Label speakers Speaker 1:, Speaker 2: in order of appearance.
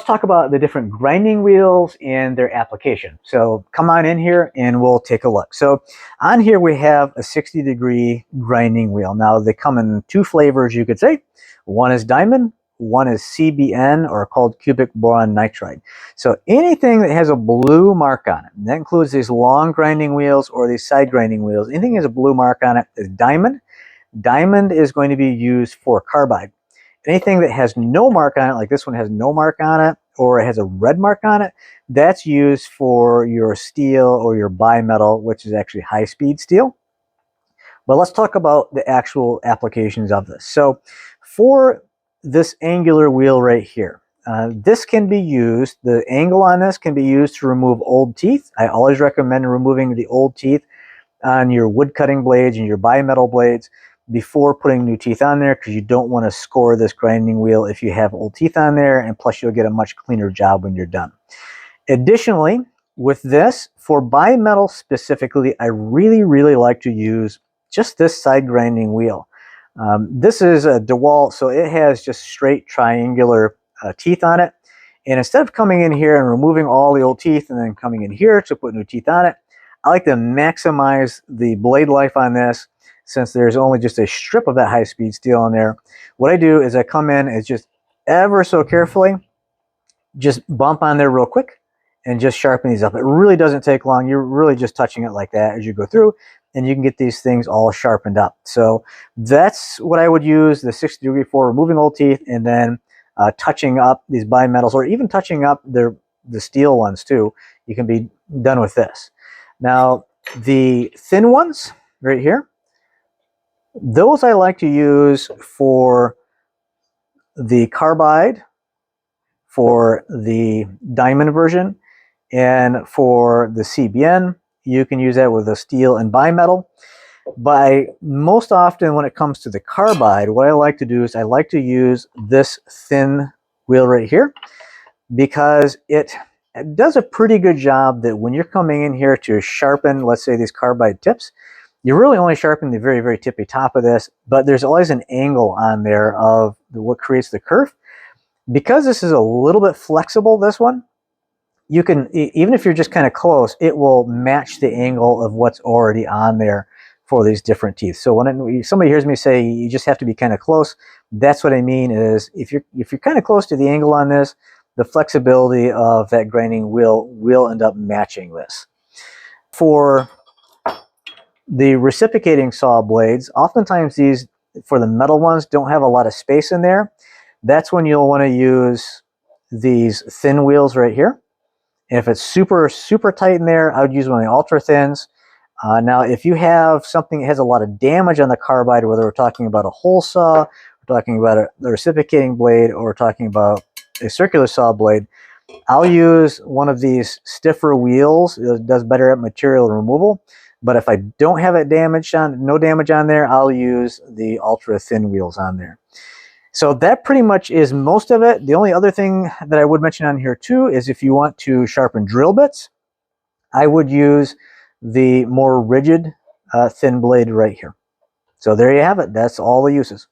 Speaker 1: Talk about the different grinding wheels and their application. So come on in here and we'll take a look. So on here we have a 60-degree grinding wheel. Now they come in two flavors, you could say. One is diamond, one is CBN, or called cubic boron nitride. So anything that has a blue mark on it, and that includes these long grinding wheels or these side grinding wheels, anything that has a blue mark on it is diamond. Diamond is going to be used for carbide. Anything that has no mark on it, like this one has no mark on it, or it has a red mark on it, that's used for your steel or your bimetal, which is actually high-speed steel. But let's talk about the actual applications of this. So for this angular wheel right here, this can be used, the angle on this can be used to remove old teeth. I always recommend removing the old teeth on your wood cutting blades and your bimetal blades before putting new teeth on there, because you don't want to score this grinding wheel if you have old teeth on there, and plus you'll get a much cleaner job when you're done. Additionally, with this, for bimetal specifically, I really like to use just this side grinding wheel. This is a DeWalt, so it has just straight triangular teeth on it. And instead of coming in here and removing all the old teeth and then coming in here to put new teeth on it, I like to maximize the blade life on this, since there's only just a strip of that high-speed steel in there. What I do is I come in and just ever so carefully just bump on there real quick and just sharpen these up. It really doesn't take long. You're really just touching it like that as you go through, and you can get these things all sharpened up. So that's what I would use the 60-degree for, removing old teeth, and then touching up these bimetals, or even touching up the steel ones too. You can be done with this. Now, the thin ones right here, those I like to use for the carbide, for the diamond version, and for the CBN. You can use that with a steel and bimetal. But most often when it comes to the carbide, what I like to do is I like to use this thin wheel right here, because it does a pretty good job that when you're coming in here to sharpen, let's say, these carbide tips, you're really only sharpening the very tippy top of this, but there's always an angle on there of what creates the curve. Because this is a little bit flexible, this one, you can, even if you're just kind of close, it will match the angle of what's already on there for these different teeth. So when somebody hears me say you just have to be kind of close, that's what I mean is if you're kind of close to the angle on this, the flexibility of that grinding wheel will end up matching this. For the reciprocating saw blades, oftentimes these, for the metal ones, don't have a lot of space in there. That's when you'll want to use these thin wheels right here. And if it's super tight in there, I would use one of the ultra thins. Now, if you have something that has a lot of damage on the carbide, whether we're talking about a hole saw, we're talking about a reciprocating blade, or we're talking about a circular saw blade, I'll use one of these stiffer wheels. It does better at material removal. But if I don't have it damaged on, no damage on there, I'll use the ultra thin wheels on there. So that pretty much is most of it. The only other thing that I would mention on here too is if you want to sharpen drill bits, I would use the more rigid thin blade right here. So there you have it. That's all the uses.